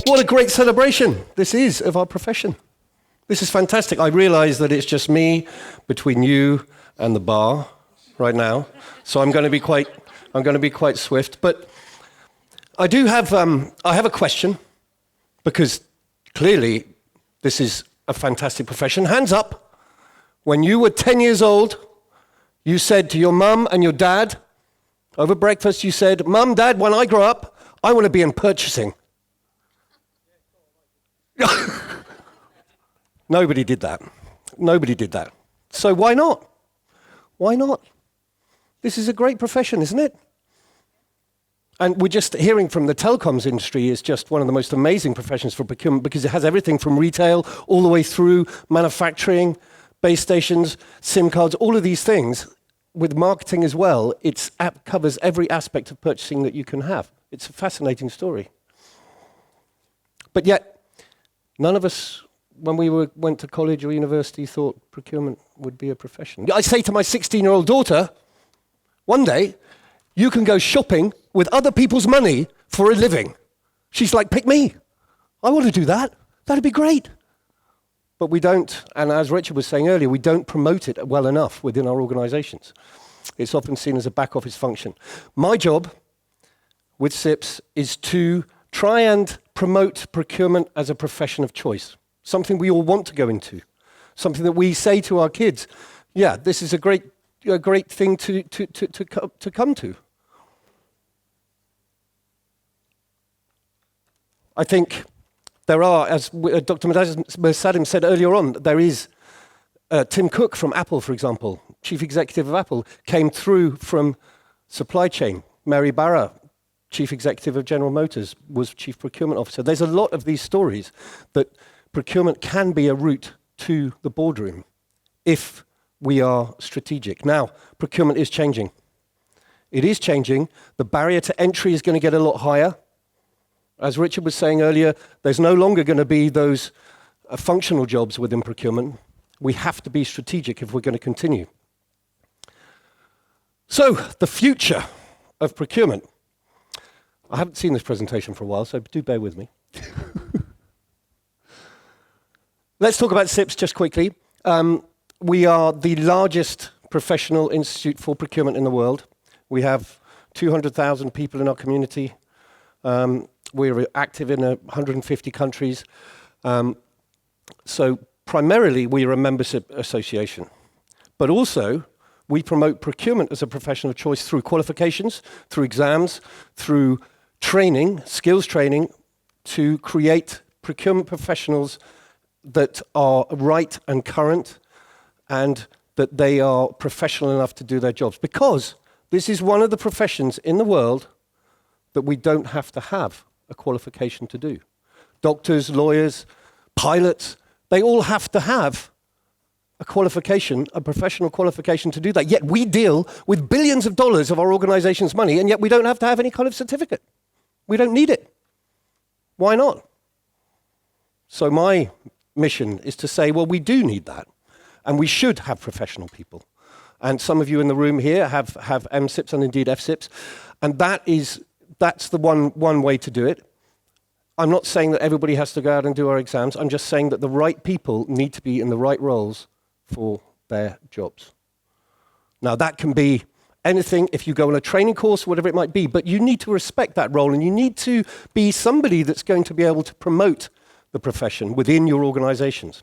What a great celebration this is of our profession. This is fantastic. I realize that it's just me between you and the bar right now, so I'm going to be quite swift. But I do have a question, because clearly this is a fantastic profession. Hands up. When you were 10 years old, you said to your mum and your dad over breakfast, you said, "Mum, Dad, when I grow up, I want to be in purchasing." Nobody did that. Nobody did that. So why not? Why not? This is a great profession, isn't it? And we're just hearing from the telecoms industry is just one of the most amazing professions for procurement, because it has everything from retail all the way through manufacturing, base stations, SIM cards, all of these things. With marketing as well, it covers every aspect of purchasing that you can have. It's a fascinating story. But yet, none of us, when we went to college or university, thought procurement would be a profession. I say to my 16-year-old daughter, one day, you can go shopping with other people's money for a living. She's like, pick me. I want to do that. That'd be great. But we don't, and as Richard was saying earlier, we don't promote it well enough within our organizations. It's often seen as a back office function. My job with CIPS is to try and promote procurement as a profession of choice, something we all want to go into, something that we say to our kids, yeah, this is a great thing to come to. I think there are, as Dr. Mersadim said earlier on, there is Tim Cook from Apple, for example, chief executive of Apple, came through from supply chain. Mary Barra, chief executive of General Motors, was chief procurement officer. There's a lot of these stories that procurement can be a route to the boardroom if we are strategic. Now, procurement is changing. It is changing. The barrier to entry is going to get a lot higher. As Richard was saying earlier, there's no longer going to be those functional jobs within procurement. We have to be strategic if we're going to continue. So, the future of procurement. I haven't seen this presentation for a while, so do bear with me. Let's talk about CIPS just quickly. We are the largest professional institute for procurement in the world. We have 200,000 people in our community. We're active in 150 countries. So primarily, we are a membership association. But also, we promote procurement as a profession of choice through qualifications, through exams, through training, skills training, to create procurement professionals that are right and current, and that they are professional enough to do their jobs. Because this is one of the professions in the world that we don't have to have a qualification to do. Doctors, lawyers, pilots, they all have to have a qualification, a professional qualification to do that. Yet we deal with billions of dollars of our organization's money, and yet we don't have to have any kind of certificate. We don't need it. Why not? So my mission is to say, well, we do need that, and we should have professional people. And some of you in the room here have MSIPs and indeed FSIPs, and that's the one way to do it. I'm not saying that everybody has to go out and do our exams. I'm just saying that the right people need to be in the right roles for their jobs. Now, that can be anything, if you go on a training course, whatever it might be, but you need to respect that role, and you need to be somebody that's going to be able to promote the profession within your organizations.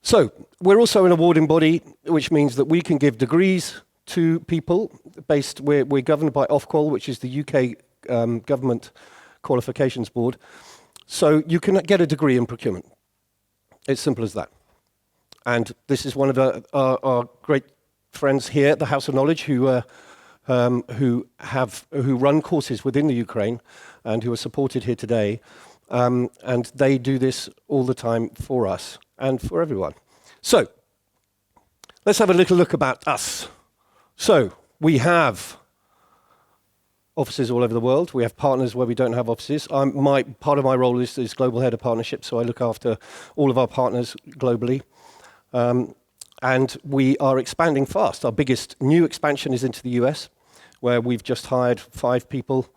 So, we're also an awarding body, which means that we can give degrees to people we're governed by Ofqual, which is the UK government qualifications board. So you can get a degree in procurement. It's simple as that. And this is one of our great friends here at the House of Knowledge who run courses within the Ukraine and who are supported here today. And they do this all the time for us and for everyone. So let's have a little look about us. So we have offices all over the world. We have partners where we don't have offices. Part of my role is global head of partnerships, so I look after all of our partners globally. And we are expanding fast. Our biggest new expansion is into the US, where we've just hired 5 people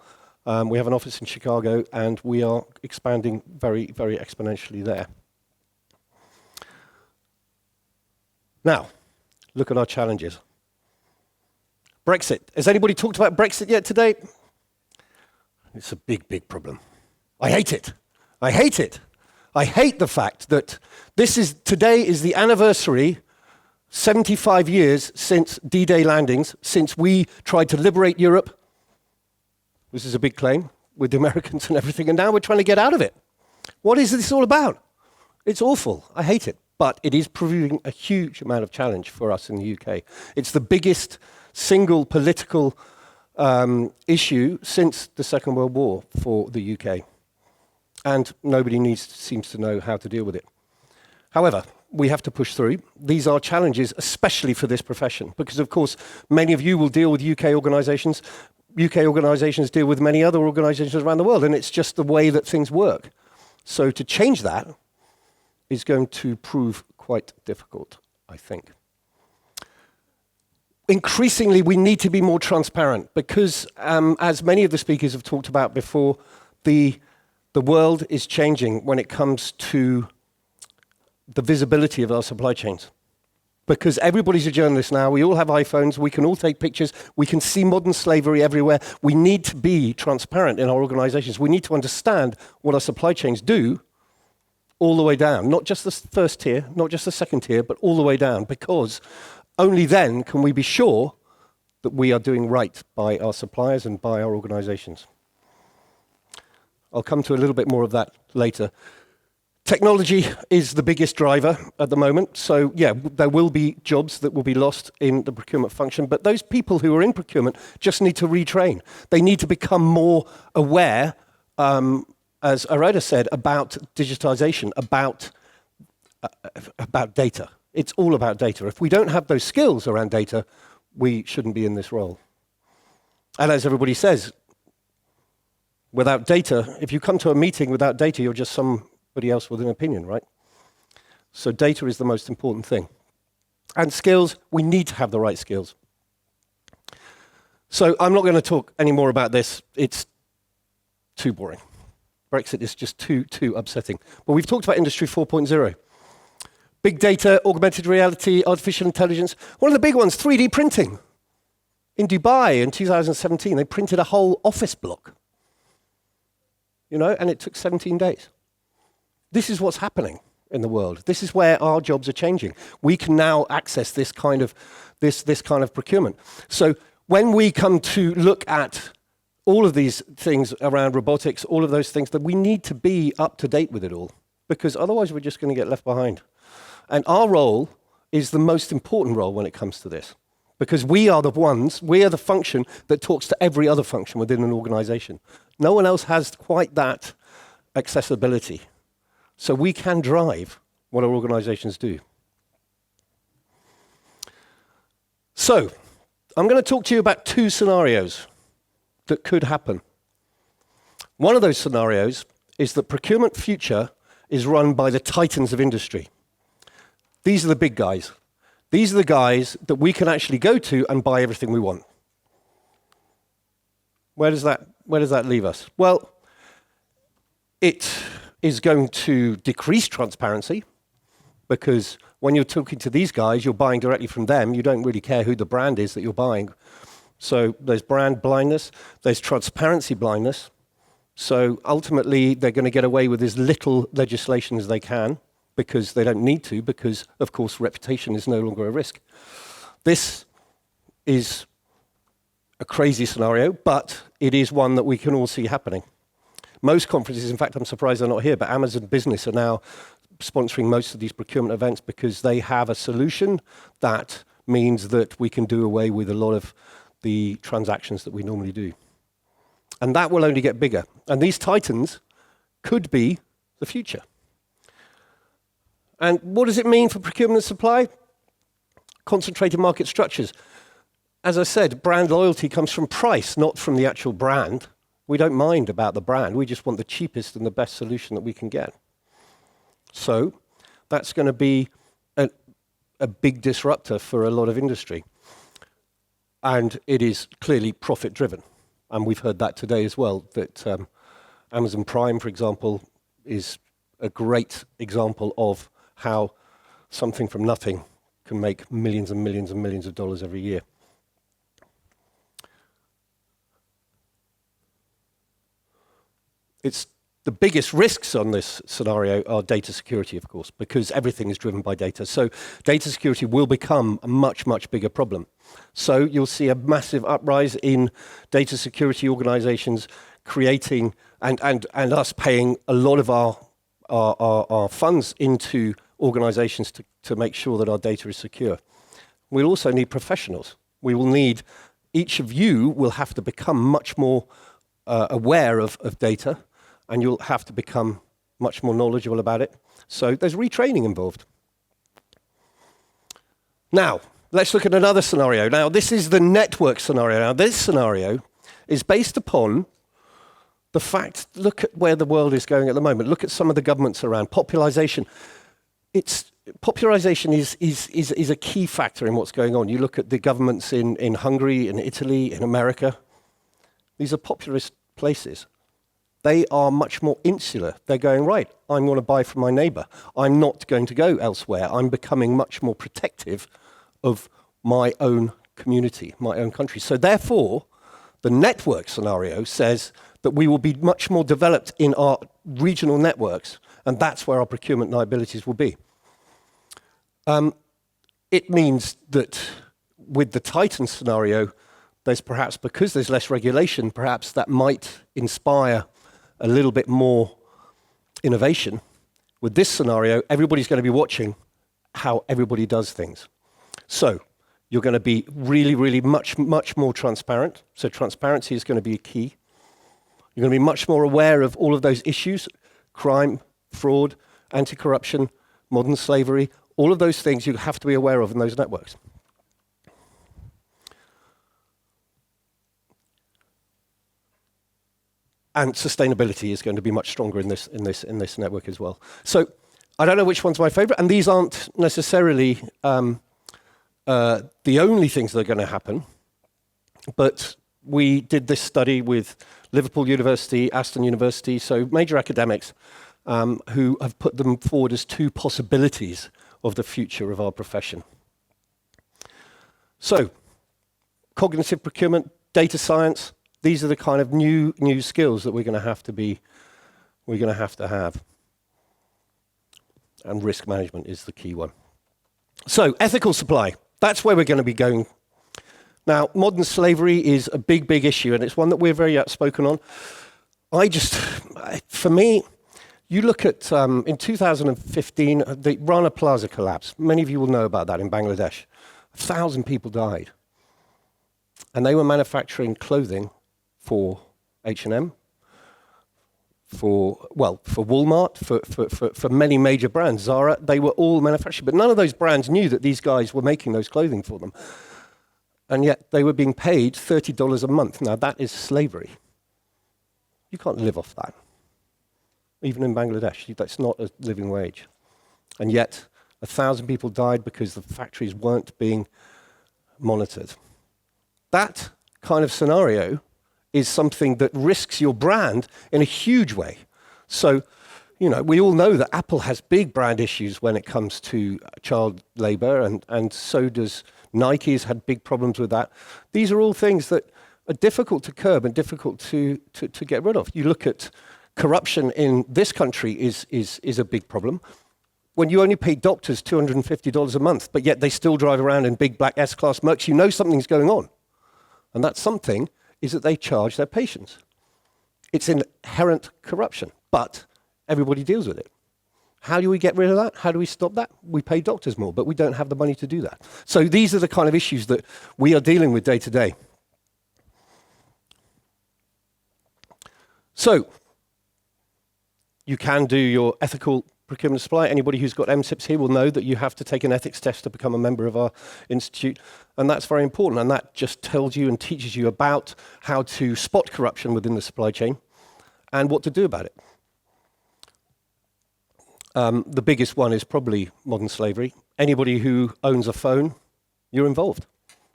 We have an office in Chicago, and we are expanding very, very exponentially there. Now, look at our challenges. Brexit. Has anybody talked about Brexit yet today? It's a big, big problem. I hate it. I hate it. I hate the fact that today is the anniversary, 75 years since D-Day landings, since we tried to liberate Europe. This is a big claim with the Americans and everything, and now we're trying to get out of it. What is this all about? It's awful. I hate it. But it is proving a huge amount of challenge for us in the UK. It's the biggest single political issue since the Second World War for the UK. And nobody seems to know how to deal with it. However, we have to push through. These are challenges, especially for this profession, because of course, many of you will deal with UK organisations. UK organisations deal with many other organisations around the world, and it's just the way that things work. So to change that is going to prove quite difficult, I think. Increasingly, we need to be more transparent because, as many of the speakers have talked about before, the world is changing when it comes to the visibility of our supply chains. Because everybody's a journalist now, we all have iPhones, we can all take pictures, we can see modern slavery everywhere. We need to be transparent in our organizations. We need to understand what our supply chains do all the way down, not just the first tier, not just the second tier, but all the way down, because only then can we be sure that we are doing right by our suppliers and by our organizations. I'll come to a little bit more of that later. Technology is the biggest driver at the moment. So yeah, there will be jobs that will be lost in the procurement function, but those people who are in procurement just need to retrain. They need to become more aware, as Areda said, about digitization, about data. It's all about data. If we don't have those skills around data, we shouldn't be in this role. And as everybody says, without data, if you come to a meeting without data, you're just somebody else with an opinion, right? So data is the most important thing. And skills, we need to have the right skills. So I'm not going to talk any more about this. It's too boring. Brexit is just too upsetting. But we've talked about Industry 4.0. Big data, augmented reality, artificial intelligence. One of the big ones, 3D printing. In Dubai in 2017, they printed a whole office block. You know, and it took 17 days. This is what's happening in the world. This is where our jobs are changing. We can now access this kind of procurement. So when we come to look at all of these things around robotics, all of those things, that we need to be up to date with it all, because otherwise we're just going to get left behind. And our role is the most important role when it comes to this, because we are the function that talks to every other function within an organization. No one else has quite that accessibility. So we can drive what our organizations do. So I'm going to talk to you about two scenarios that could happen. One of those scenarios is that procurement future is run by the titans of industry. These are the big guys. These are the guys that we can actually go to and buy everything we want. Where does that leave us? Well, it is going to decrease transparency, because when you're talking to these guys, you're buying directly from them. You don't really care who the brand is that you're buying. So there's brand blindness, there's transparency blindness. So ultimately, they're going to get away with as little legislation as they can, because they don't need to, because, of course, reputation is no longer a risk. This is a crazy scenario, but it is one that we can all see happening. Most conferences, in fact, I'm surprised they're not here, but Amazon Business are now sponsoring most of these procurement events because they have a solution that means that we can do away with a lot of the transactions that we normally do. And that will only get bigger. And these titans could be the future. And what does it mean for procurement and supply? Concentrated market structures. As I said, brand loyalty comes from price, not from the actual brand. We don't mind about the brand. We just want the cheapest and the best solution that we can get. So that's going to be a big disruptor for a lot of industry. And it is clearly profit-driven. And we've heard that today as well, that Amazon Prime, for example, is a great example of how something from nothing can make millions and millions and millions of dollars every year. It's the biggest risks on this scenario are data security, of course, because everything is driven by data. So data security will become a much, much bigger problem. So you'll see a massive uprise in data security organizations creating and us paying a lot of our funds into organizations to make sure that our data is secure. We'll also need professionals. We will need, each of you will have to become much more aware of data, and you'll have to become much more knowledgeable about it. So there's retraining involved. Now, let's look at another scenario. Now, this is the network scenario. Now, this scenario is based upon the fact, look at where the world is going at the moment. Look at some of the governments around. Popularization. Popularization is a key factor in what's going on. You look at the governments in Hungary, in Italy, in America. These are populist places. They are much more insular. They're going, right, I'm going to buy from my neighbor. I'm not going to go elsewhere. I'm becoming much more protective of my own community, my own country. So therefore, the network scenario says that we will be much more developed in our regional networks, and that's where our procurement liabilities will be. It means that with the Titan scenario, there's perhaps, because there's less regulation, perhaps that might inspire a little bit more innovation. With this scenario, everybody's going to be watching how everybody does things. So you're going to be really, really much more transparent. So transparency is going to be a key. You're going to be much more aware of all of those issues: crime, fraud, anti-corruption, modern slavery, all of those things you have to be aware of in those networks. And sustainability is going to be much stronger in this network as well. So I don't know which one's my favorite, and these aren't necessarily the only things that are going to happen. But we did this study with Liverpool University, Aston University, so major academics who have put them forward as two possibilities of the future of our profession. So, cognitive procurement, data science. These are the kind of new skills that we're going to have. And risk management is the key one. So, ethical supply. That's where we're going to be going. Now, modern slavery is a big, big issue, and it's one that we're very outspoken on. For me, you look at, in 2015, the Rana Plaza collapse. Many of you will know about that in Bangladesh. 1,000 people died. And they were manufacturing clothing for H&M, for Walmart, for many major brands, Zara. They were all manufactured, but none of those brands knew that these guys were making those clothing for them. And yet they were being paid $30 a month. Now that is slavery. You can't live off that. Even in Bangladesh, that's not a living wage. And yet 1,000 people died because the factories weren't being monitored. That kind of scenario is something that risks your brand in a huge way. So, we all know that Apple has big brand issues when it comes to child labor, and so does Nike. Has had big problems with that. These are all things that are difficult to curb and difficult to get rid of. You look at corruption in this country is a big problem. When you only pay doctors $250 a month, but yet they still drive around in big black S-Class Mercs, you know something's going on. And that something is that they charge their patients. It's inherent corruption, but everybody deals with it. How do we get rid of that? How do we stop that? We pay doctors more, but we don't have the money to do that. So these are the kind of issues that we are dealing with day to day. So you can do your ethical procurement supply. Anybody who's got MCIPS here will know that you have to take an ethics test to become a member of our institute, and that's very important, and that just tells you and teaches you about how to spot corruption within the supply chain and what to do about it. The biggest one is probably modern slavery. Anybody who owns a phone, you're involved.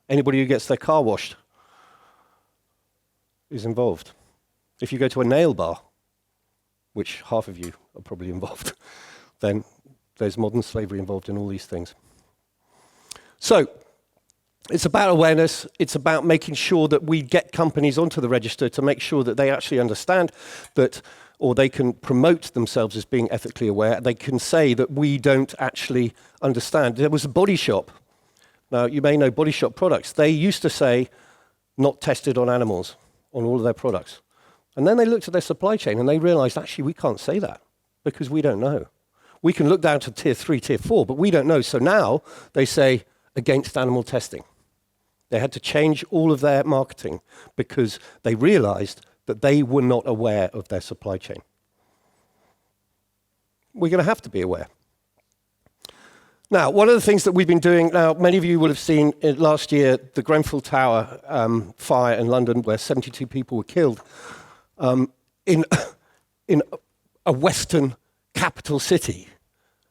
Anybody who gets their car washed, is involved. If you go to a nail bar, which half of you are probably involved, then there's modern slavery involved in all these things. So, it's about awareness. It's about making sure that we get companies onto the register to make sure that they actually understand that, or they can promote themselves as being ethically aware. They can say that we don't actually understand. There was a Body Shop. Now, you may know Body Shop products. They used to say, not tested on animals, on all of their products. And then they looked at their supply chain and they realized, actually, we can't say that because we don't know. We can look down to tier 3, tier 4, but we don't know. So now they say, against animal testing. They had to change all of their marketing because they realized that they were not aware of their supply chain. We're going to have to be aware. Now, one of the things that we've been doing, now many of you will have seen last year the Grenfell Tower fire in London where 72 people were killed in a Western capital city.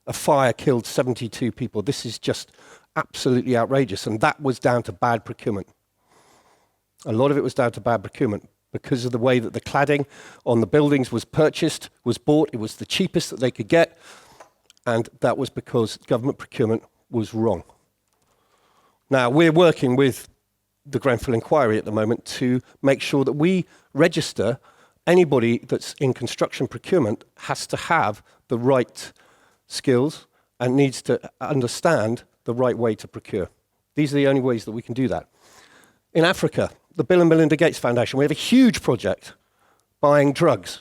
A fire killed 72 people. This is just absolutely outrageous, and that was down to bad procurement. A lot of it was down to bad procurement because of the way that the cladding on the buildings was purchased, was bought. It was the cheapest that they could get, and that was because government procurement was wrong. Now, we're working with the Grenfell inquiry at the moment to make sure that we register anybody that's in construction procurement has to have the right skills and needs to understand the right way to procure. These are the only ways that we can do that. In Africa, the Bill and Melinda Gates Foundation, we have a huge project buying drugs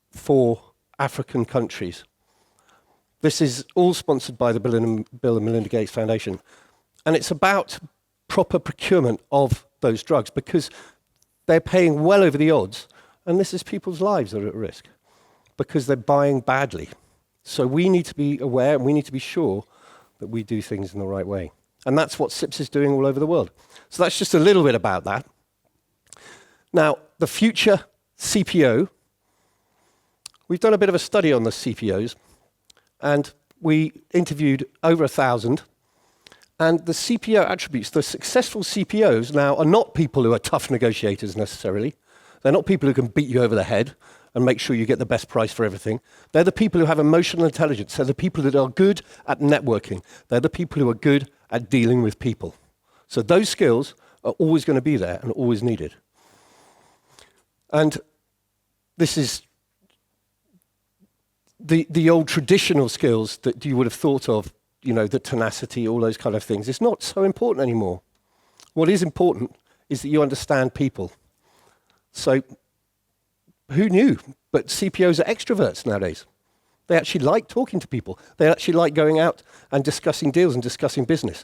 for African countries. This is all sponsored by the Bill and Melinda Gates Foundation. And it's about proper procurement of those drugs because they're paying well over the odds, and this is people's lives that are at risk because they're buying badly. So we need to be aware and we need to be sure that we do things in the right way. And that's what CIPS is doing all over the world. So that's just a little bit about that. Now, the future CPO, we've done a bit of a study on the CPOs, and we interviewed over 1,000. And the CPO attributes, the successful CPOs now are not people who are tough negotiators necessarily. They're not people who can beat you over the head and make sure you get the best price for everything. They're the people who have emotional intelligence. They're the people that are good at networking. They're the people who are good at dealing with people. So those skills are always going to be there and always needed. And this is the old traditional skills that you would have thought of, you know, the tenacity, all those kind of things. It's not so important anymore. What is important is that you understand people. So who knew? But CPOs are extroverts nowadays. They actually like talking to people. They actually like going out and discussing deals and discussing business.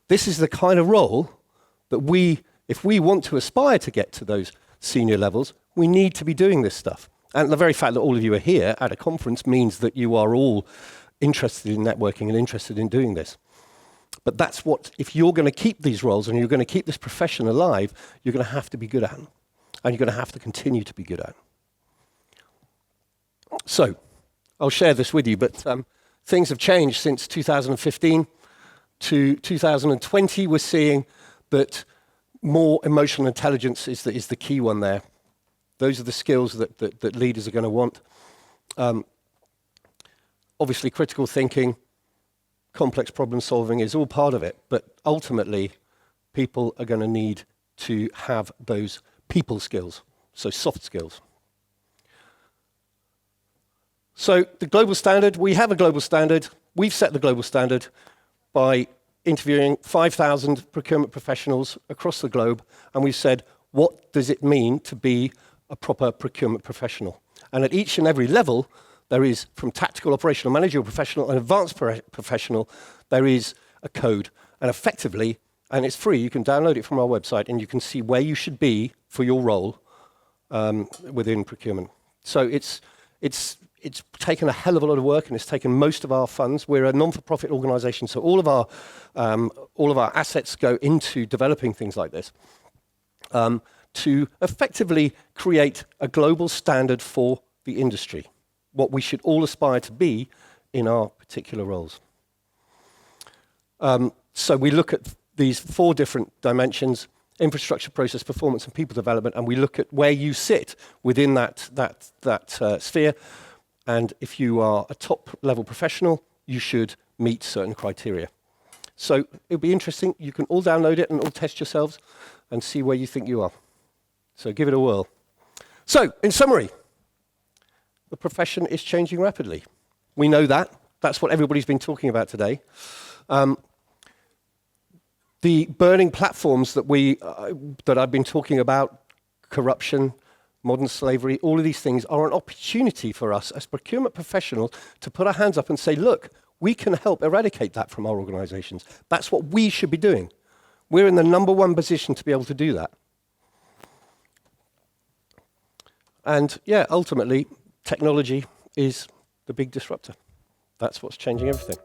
This is the kind of role that if we want to aspire to get to those senior levels, we need to be doing this stuff. And the very fact that all of you are here at a conference means that you are all interested in networking and interested in doing this. But that's what, if you're going to keep these roles and you're going to keep this profession alive, you're going to have to be good at them. And you're going to have to continue to be good at. So, I'll share this with you, but things have changed since 2015 to 2020. We're seeing that more emotional intelligence is the key one there. Those are the skills that leaders are going to want. Obviously, critical thinking, complex problem solving is all part of it, but ultimately, people are going to need to have those people skills, so soft skills. So the global standard, we have a global standard. We've set the global standard by interviewing 5,000 procurement professionals across the globe, and we've said, what does it mean to be a proper procurement professional? And at each and every level, there is, from tactical, operational, managerial professional, and advanced professional, there is a code. And effectively, and it's free, you can download it from our website, and you can see where you should be for your role within procurement. So it's taken a hell of a lot of work, and it's taken most of our funds. We're a non-for-profit organisation, so all of our assets go into developing things like this to effectively create a global standard for the industry, what we should all aspire to be in our particular roles. So we look at these 4 different dimensions. infrastructure, process, performance, and people development, and we look at where you sit within that sphere. And if you are a top-level professional, you should meet certain criteria. So it'll be interesting. You can all download it and all test yourselves and see where you think you are. So give it a whirl. So, in summary, the profession is changing rapidly. We know that. That's what everybody's been talking about today. The burning platforms that I've been talking about, corruption, modern slavery, all of these things are an opportunity for us as procurement professionals to put our hands up and say, look, we can help eradicate that from our organizations. That's what we should be doing. We're in the number one position to be able to do that. And yeah, ultimately, technology is the big disruptor. That's what's changing everything.